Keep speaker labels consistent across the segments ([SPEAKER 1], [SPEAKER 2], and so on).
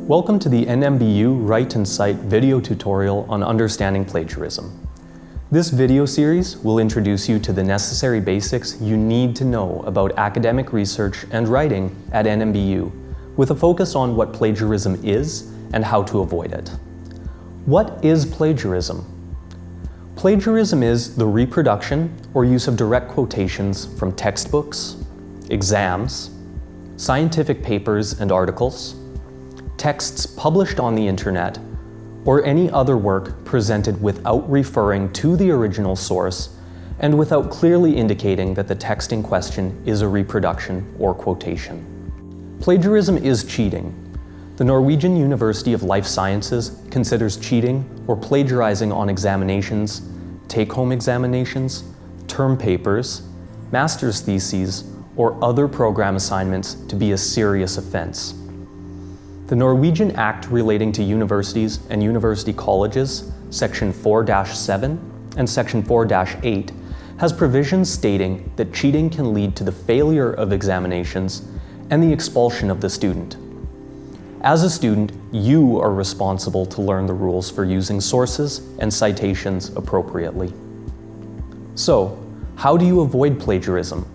[SPEAKER 1] Welcome to the NMBU Write and Cite video tutorial on understanding plagiarism. This video series will introduce you to the necessary basics you need to know about academic research and writing at NMBU, with a focus on what plagiarism is and how to avoid it. What is plagiarism? Plagiarism is the reproduction or use of direct quotations from textbooks, exams, scientific papers and articles, texts published on the internet, or any other work presented without referring to the original source and without clearly indicating that the text in question is a reproduction or quotation. Plagiarism is cheating. The Norwegian University of Life Sciences considers cheating or plagiarizing on examinations, take-home examinations, term papers, master's theses, or other program assignments to be a serious offense. The Norwegian Act relating to universities and university colleges, Section 4-7 and Section 4-8, has provisions stating that cheating can lead to the failure of examinations and the expulsion of the student. As a student, you are responsible to learn the rules for using sources and citations appropriately. So, how do you avoid plagiarism?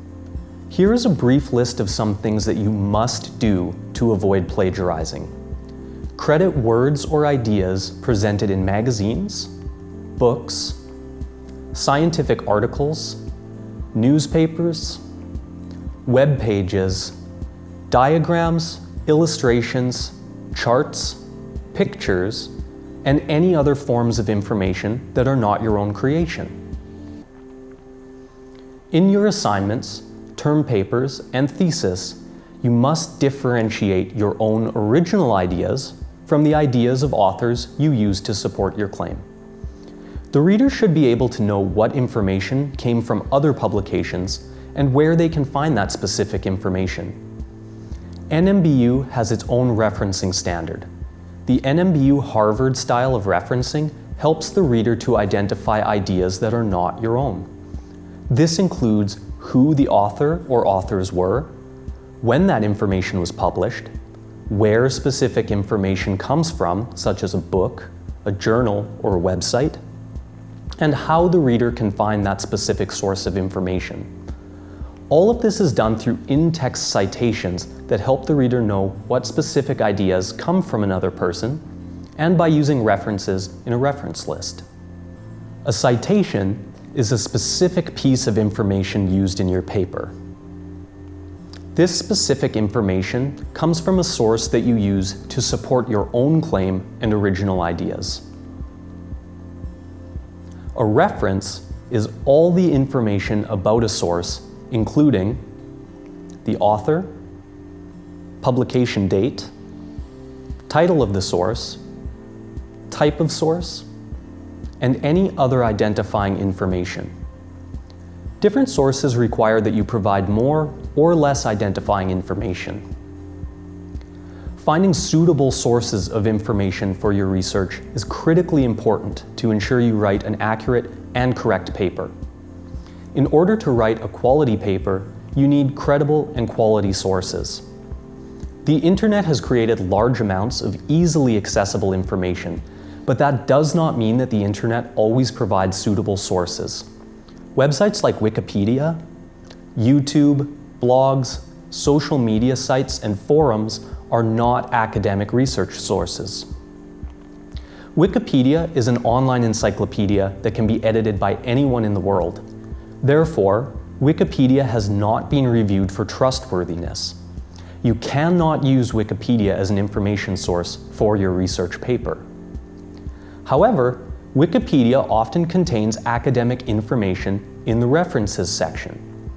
[SPEAKER 1] Here is a brief list of some things that you must do to avoid plagiarizing. Credit words or ideas presented in magazines, books, scientific articles, newspapers, web pages, diagrams, illustrations, charts, pictures, and any other forms of information that are not your own creation. In your assignments, term papers, and thesis, you must differentiate your own original ideas from the ideas of authors you use to support your claim. The reader should be able to know what information came from other publications and where they can find that specific information. NMBU has its own referencing standard. The NMBU Harvard style of referencing helps the reader to identify ideas that are not your own. This includes who the author or authors were, when that information was published, where specific information comes from, such as a book, a journal, or a website, and how the reader can find that specific source of information. All of this is done through in-text citations that help the reader know what specific ideas come from another person, and by using references in a reference list. A citation is a specific piece of information used in your paper. This specific information comes from a source that you use to support your own claim and original ideas. A reference is all the information about a source, including the author, publication date, title of the source, type of source, and any other identifying information. Different sources require that you provide more or less identifying information. Finding suitable sources of information for your research is critically important to ensure you write an accurate and correct paper. In order to write a quality paper, you need credible and quality sources. The internet has created large amounts of easily accessible information, but that does not mean that the internet always provides suitable sources. Websites like Wikipedia, YouTube, blogs, social media sites, and forums are not academic research sources. Wikipedia is an online encyclopedia that can be edited by anyone in the world. Therefore, Wikipedia has not been reviewed for trustworthiness. You cannot use Wikipedia as an information source for your research paper. However, Wikipedia often contains academic information in the references section.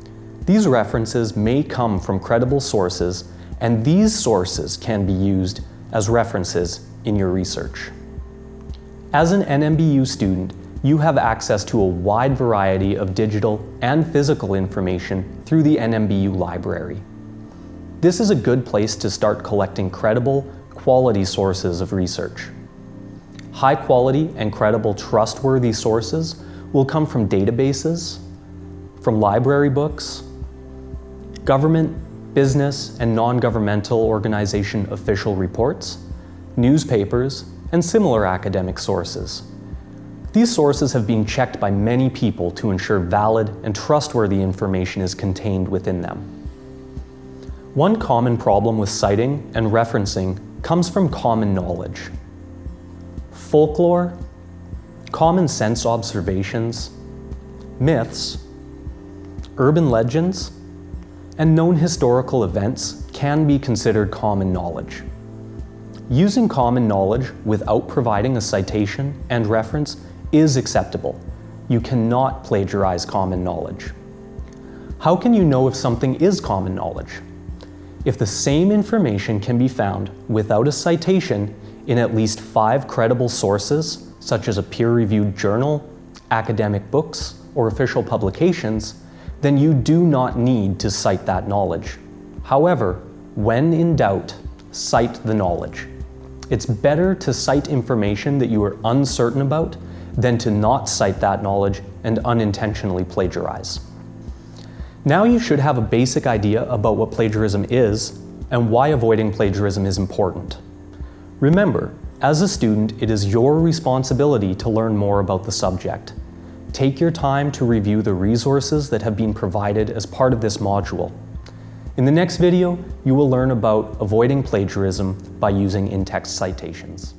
[SPEAKER 1] These references may come from credible sources, and these sources can be used as references in your research. As an NMBU student, you have access to a wide variety of digital and physical information through the NMBU library. This is a good place to start collecting credible, quality sources of research. High quality and credible trustworthy sources will come from databases, from library books, government, business, and non-governmental organization official reports, newspapers, and similar academic sources. These sources have been checked by many people to ensure valid and trustworthy information is contained within them. One common problem with citing and referencing comes from common knowledge. Folklore, common sense observations, myths, urban legends, and known historical events can be considered common knowledge. Using common knowledge without providing a citation and reference is acceptable. You cannot plagiarize common knowledge. How can you know if something is common knowledge? If the same information can be found without a citation in at least 5 credible sources, such as a peer-reviewed journal, academic books, or official publications, then you do not need to cite that knowledge. However, when in doubt, cite the knowledge. It's better to cite information that you are uncertain about than to not cite that knowledge and unintentionally plagiarize. Now you should have a basic idea about what plagiarism is and why avoiding plagiarism is important. Remember, as a student, it is your responsibility to learn more about the subject. Take your time to review the resources that have been provided as part of this module. In the next video, you will learn about avoiding plagiarism by using in-text citations.